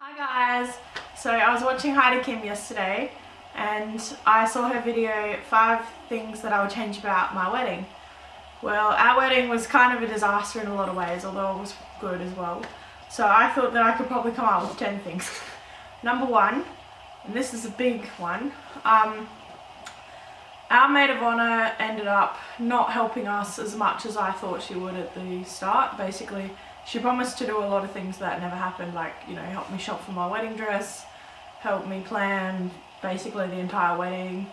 Hi guys! So I was watching Heidi Kim yesterday and I saw her video 5 things that I would change about my wedding. Well, our wedding was kind of a disaster in a lot of ways, although it was good as well. So I thought that I could probably come up with 10 things. Number 1, and this is a big one, our maid of honor ended up not helping us as much as I thought she would at the start. Basically, she promised to do a lot of things that never happened, like, you know, help me shop for my wedding dress, help me plan basically the entire wedding,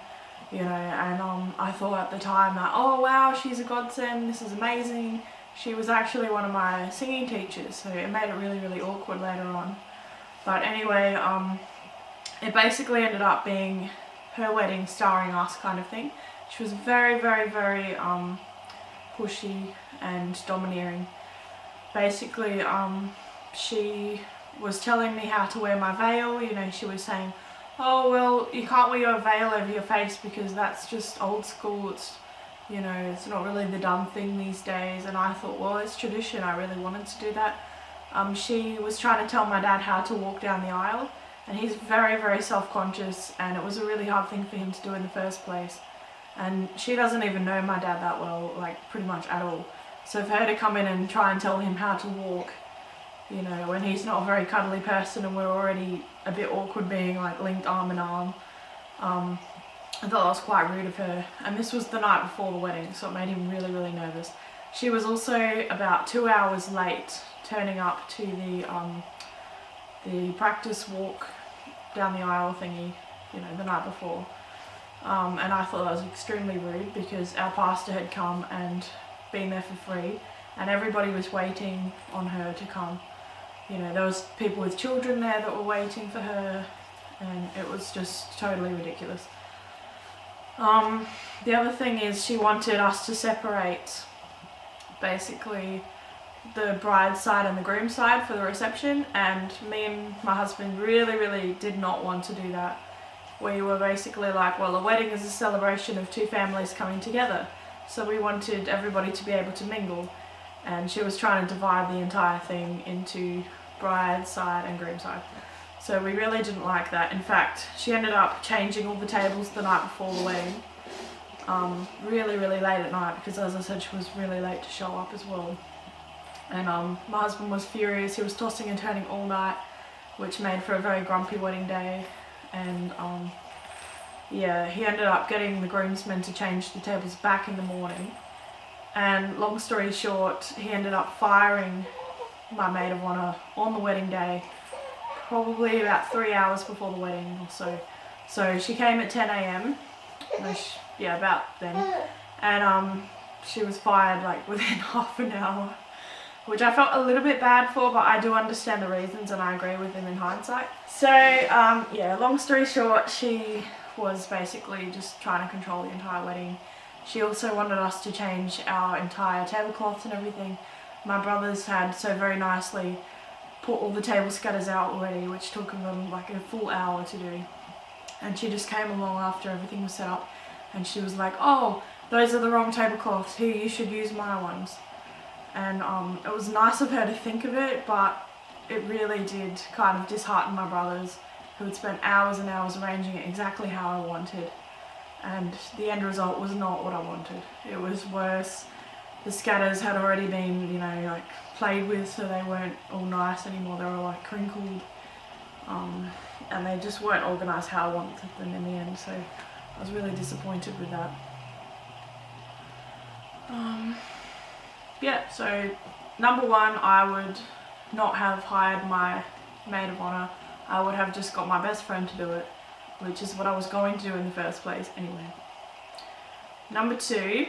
you know, and I thought at the time that, oh wow, she's a godsend, this is amazing. She was actually one of my singing teachers, so it made it really, really awkward later on. But anyway, it basically ended up being her wedding starring us kind of thing. She was very, very, very pushy and domineering. Basically, she was telling me how to wear my veil. You know, she was saying, oh well, you can't wear your veil over your face because that's just old school, it's, you know, it's not really the done thing these days. And I thought, well, it's tradition, I really wanted to do that. She was trying to tell my dad how to walk down the aisle, and he's very, very self-conscious, and it was a really hard thing for him to do in the first place. And she doesn't even know my dad that well, like pretty much at all. So for her to come in and try and tell him how to walk, you know, when he's not a very cuddly person and we're already a bit awkward being like linked arm in arm, I thought that was quite rude of her. And this was the night before the wedding, so it made him really, really nervous. She was also about 2 hours late turning up to the practice walk down the aisle thingy, you know, the night before. And I thought that was extremely rude because our pastor had come and been there for free and everybody was waiting on her to come. You know, there was people with children there that were waiting for her, and it was just totally ridiculous. The other thing is she wanted us to separate basically the bride's side and the groom's side for the reception, and me and my husband really, really did not want to do that. We were basically like, well, a wedding is a celebration of two families coming together, so we wanted everybody to be able to mingle, and she was trying to divide the entire thing into bride's side and groom's side. So we really didn't like that. In fact, she ended up changing all the tables the night before the wedding, really, really late at night, because as I said, she was really late to show up as well. And my husband was furious. He was tossing and turning all night, which made for a very grumpy wedding day. And yeah, he ended up getting the groomsmen to change the tables back in the morning. And long story short, he ended up firing my maid of honor on the wedding day, probably about 3 hours before the wedding or so. So she came at 10 AM, yeah, about then, and she was fired like within half an hour, which I felt a little bit bad for, but I do understand the reasons and I agree with them in hindsight. So yeah, long story short, she was basically just trying to control the entire wedding. She also wanted us to change our entire tablecloths and everything. My brothers had so very nicely put all the table scatters out already, which took them like a full hour to do. And she just came along after everything was set up and she was like, oh, those are the wrong tablecloths, here, you should use my ones. And it was nice of her to think of it, but it really did kind of dishearten my brothers, who had spent hours and hours arranging it exactly how I wanted. And the end result was not what I wanted. It was worse. The scatters had already been, you know, like played with, so they weren't all nice anymore. They were like crinkled, and they just weren't organised how I wanted them in the end. So I was really disappointed with that. Yeah, so number 1, I would not have hired my maid of honor. I would have just got my best friend to do it, which is what I was going to do in the first place anyway. Number 2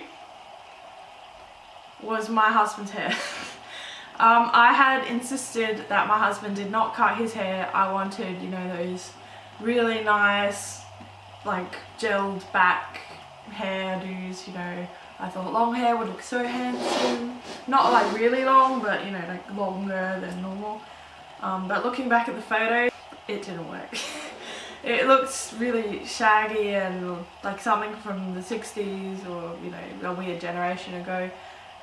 was my husband's hair. I had insisted that my husband did not cut his hair. I wanted, you know, those really nice, like gelled back hairdos, you know. I thought long hair would look so handsome. Not like really long, but you know, like longer than normal. But looking back at the photo, it didn't work. It looks really shaggy and like something from the 60s or, you know, a weird generation ago.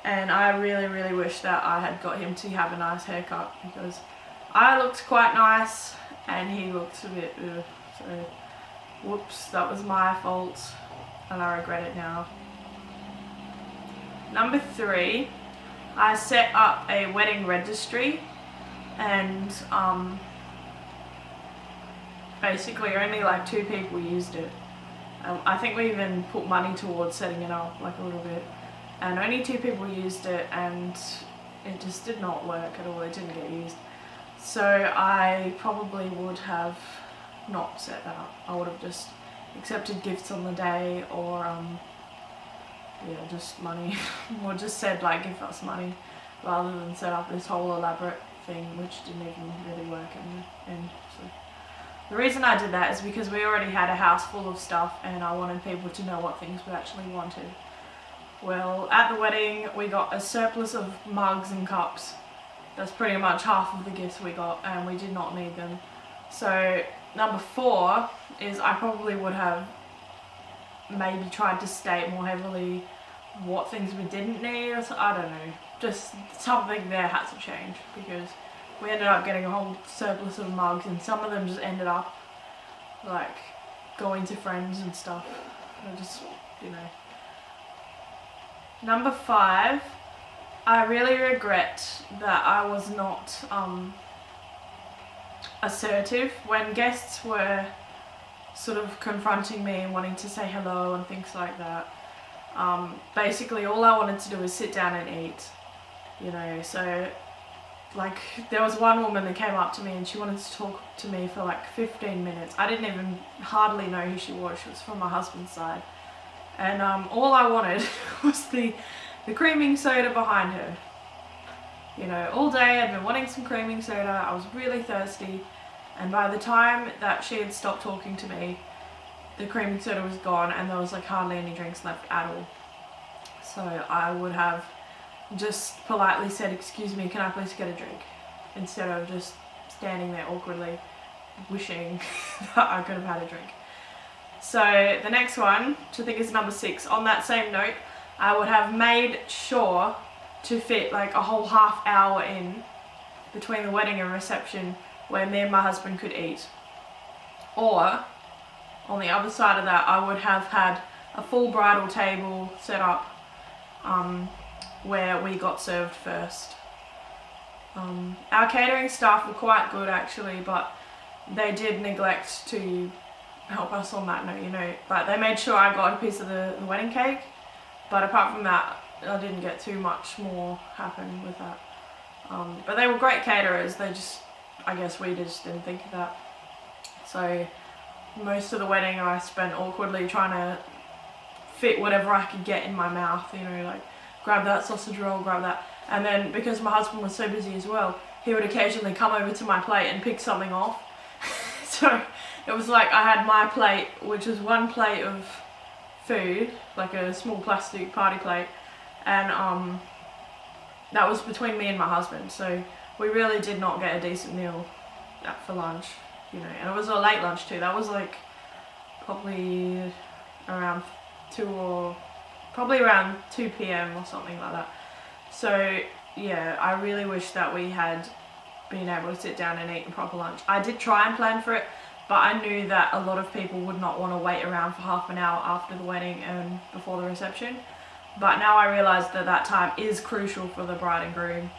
And I really, really wish that I had got him to have a nice haircut, because I looked quite nice and he looked a bit ugh. So whoops, that was my fault and I regret it now. Number 3, I set up a wedding registry, and basically only like 2 people used it. I think we even put money towards setting it up, like a little bit, and only 2 people used it, and it just did not work at all. It didn't get used. So I probably would have not set that up. I would have just accepted gifts on the day, or yeah, just money, or just said like give us money, rather than set up this whole elaborate thing which didn't even really work in the end. So the reason I did that is because we already had a house full of stuff and I wanted people to know what things we actually wanted. Well, at the wedding we got a surplus of mugs and cups. That's pretty much half of the gifts we got, and we did not need them. So number 4 is I probably would have maybe tried to state more heavily what things we didn't need, or so, I don't know. Just something there had to change, because we ended up getting a whole surplus of mugs, and some of them just ended up like going to friends and stuff. I just, you know. Number 5, I really regret that I was not assertive when guests were sort of confronting me and wanting to say hello and things like that. Basically all I wanted to do was sit down and eat, you know. So like there was one woman that came up to me and she wanted to talk to me for like 15 minutes. I didn't even hardly know who she was. She was from my husband's side, and all I wanted was the creaming soda behind her. You know, all day I'd been wanting some creaming soda. I was really thirsty, and by the time that she had stopped talking to me, the creaming soda was gone and there was like hardly any drinks left at all. So I would have just politely said, excuse me, can I please get a drink? Instead of just standing there awkwardly wishing that I could have had a drink. So the next one, which I think is number 6, on that same note, I would have made sure to fit like a whole half hour in between the wedding and reception where me and my husband could eat. Or on the other side of that, I would have had a full bridal table set up where we got served first. Our catering staff were quite good actually, but they did neglect to help us on that note, you know. Like they made sure I got a piece of the wedding cake, but apart from that I didn't get too much more happen with that. But they were great caterers, they just, I guess we just didn't think of that. So most of the wedding I spent awkwardly trying to fit whatever I could get in my mouth, you know, like grab that sausage roll, grab that. And then because my husband was so busy as well, he would occasionally come over to my plate and pick something off. So it was like I had my plate, which was one plate of food, like a small plastic party plate, and that was between me and my husband. So we really did not get a decent meal for lunch, you know. And it was a late lunch too. That was like probably around 2 p.m. or something like that. So yeah, I really wish that we had been able to sit down and eat a proper lunch. I did try and plan for it, but I knew that a lot of people would not want to wait around for half an hour after the wedding and before the reception. But now I realise that that time is crucial for the bride and groom,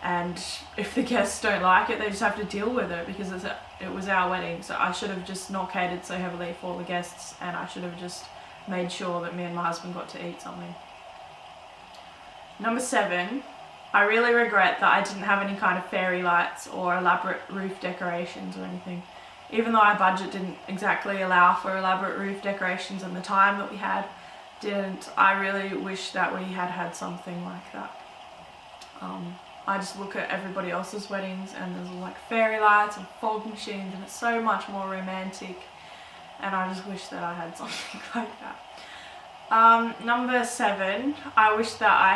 and if the guests don't like it, they just have to deal with it, because it was our wedding. So I should have just not catered so heavily for the guests, and I should have just made sure that me and my husband got to eat something. Number 7, I really regret that I didn't have any kind of fairy lights or elaborate roof decorations or anything. Even though our budget didn't exactly allow for elaborate roof decorations and the time that we had didn't, I really wish that we had had something like that. I just look at everybody else's weddings and there's like fairy lights and fog machines, and it's so much more romantic, and I just wish that I had something like that. Number 7, I wish that I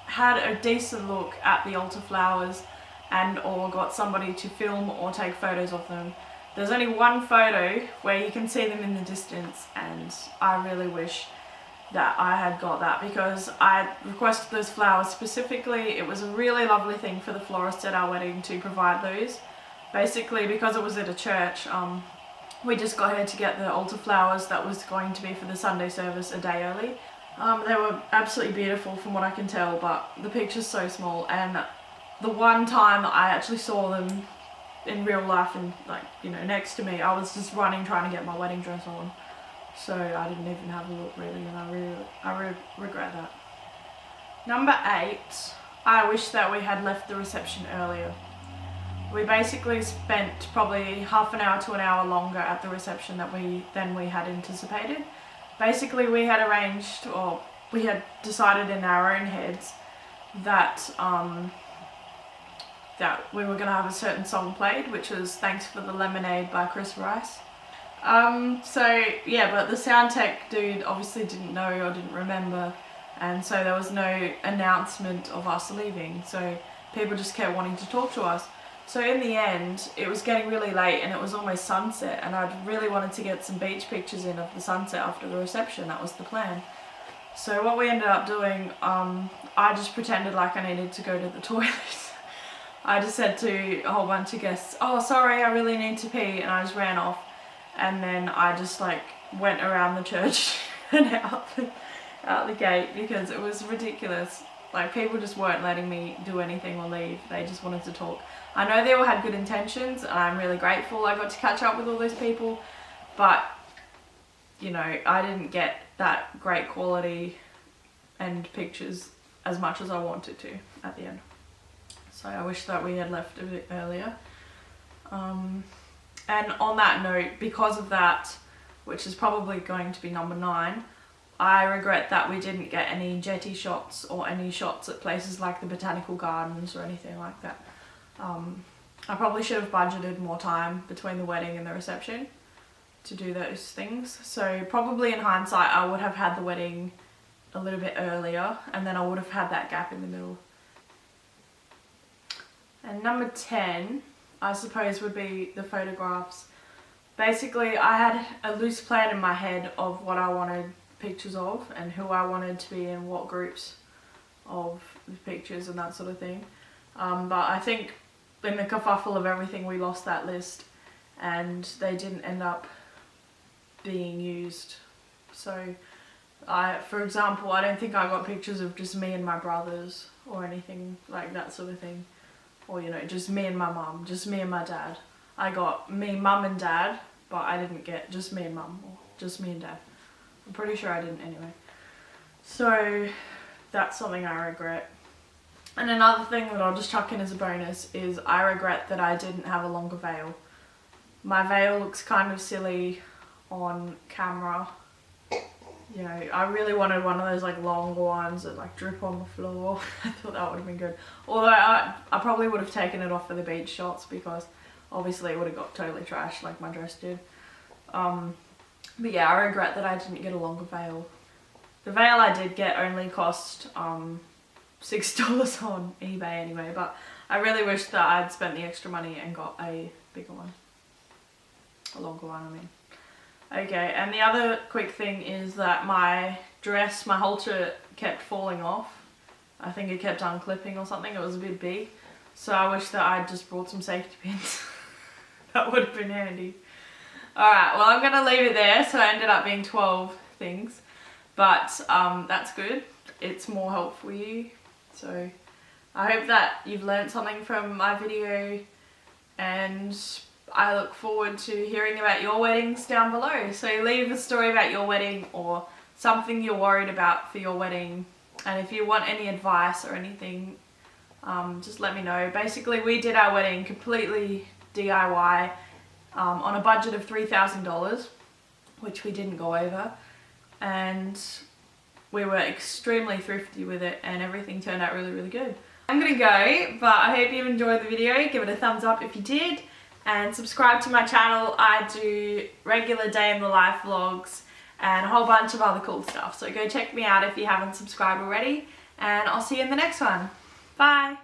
had a decent look at the altar flowers and or got somebody to film or take photos of them. There's only one photo where you can see them in the distance, and I really wish that I had got that, because I requested those flowers specifically. It was a really lovely thing for the florist at our wedding to provide those, basically because it was at a church, we just got her to get the altar flowers that was going to be for the Sunday service a day early. They were absolutely beautiful from what I can tell, but the picture's so small, and the one time that I actually saw them in real life and like, you know, next to me, I was just running trying to get my wedding dress on. So I didn't even have a look really, and I regret that. Number 8, I wish that we had left the reception earlier. We basically spent probably half an hour to an hour longer at the reception than we had anticipated. Basically we had arranged, or we had decided in our own heads that that we were going to have a certain song played, which was Thanks for the Lemonade by Chris Rice. So yeah, but the sound tech dude obviously didn't know or didn't remember, and so there was no announcement of us leaving, so people just kept wanting to talk to us. So in the end, it was getting really late and it was almost sunset, and I really wanted to get some beach pictures in of the sunset after the reception. That was the plan. So what we ended up doing, I just pretended like I needed to go to the toilet. I just said to a whole bunch of guests, oh sorry, I really need to pee, and I just ran off. And then I just like went around the church and out the gate, because it was ridiculous. Like, people just weren't letting me do anything or leave. They just wanted to talk. I know they all had good intentions, and I'm really grateful I got to catch up with all those people, but you know, I didn't get that great quality and pictures as much as I wanted to at the end. So I wish that we had left a bit earlier. And on that note, because of that, which is probably going to be number 9, I regret that we didn't get any jetty shots or any shots at places like the Botanical Gardens or anything like that. I probably should have budgeted more time between the wedding and the reception to do those things. So probably in hindsight, I would have had the wedding a little bit earlier, and then I would have had that gap in the middle. And number 10, I suppose, would be the photographs. Basically, I had a loose plan in my head of what I wanted pictures of and who I wanted to be in what groups of the pictures and that sort of thing. But I think in the kerfuffle of everything, we lost that list and they didn't end up being used. So for example, I don't think I got pictures of just me and my brothers or anything like that sort of thing. Or, you know, just me and my mum, just me and my dad. I got me, mum and dad, but I didn't get just me and mum or just me and dad. I'm pretty sure I didn't anyway. So that's something I regret. And another thing that I'll just chuck in as a bonus is I regret that I didn't have a longer veil. My veil looks kind of silly on camera. You know, I really wanted one of those like longer ones that like drip on the floor. I thought that would have been good. Although I probably would have taken it off for the beach shots, because obviously it would have got totally trashed like my dress did. But yeah, I regret that I didn't get a longer veil. The veil I did get only cost $6 on eBay anyway, but I really wish that I'd spent the extra money and got a bigger one. A longer one, I mean. Okay, and the other quick thing is that my dress, my halter kept falling off. I think it kept unclipping or something. It was a bit big. So I wish that I'd just brought some safety pins. That would have been handy. Alright, well, I'm going to leave it there. So it ended up being 12 things. But that's good. It's more help for you. So I hope that you've learned something from my video, and I look forward to hearing about your weddings down below. So leave a story about your wedding or something you're worried about for your wedding. And if you want any advice or anything, just let me know. Basically, we did our wedding completely DIY on a budget of $3,000, which we didn't go over. And we were extremely thrifty with it, and everything turned out really, really good. I'm gonna go, but I hope you enjoyed the video. Give it a thumbs up if you did. And subscribe to my channel. I do regular day in the life vlogs and a whole bunch of other cool stuff. So go check me out if you haven't subscribed already. And I'll see you in the next one. Bye.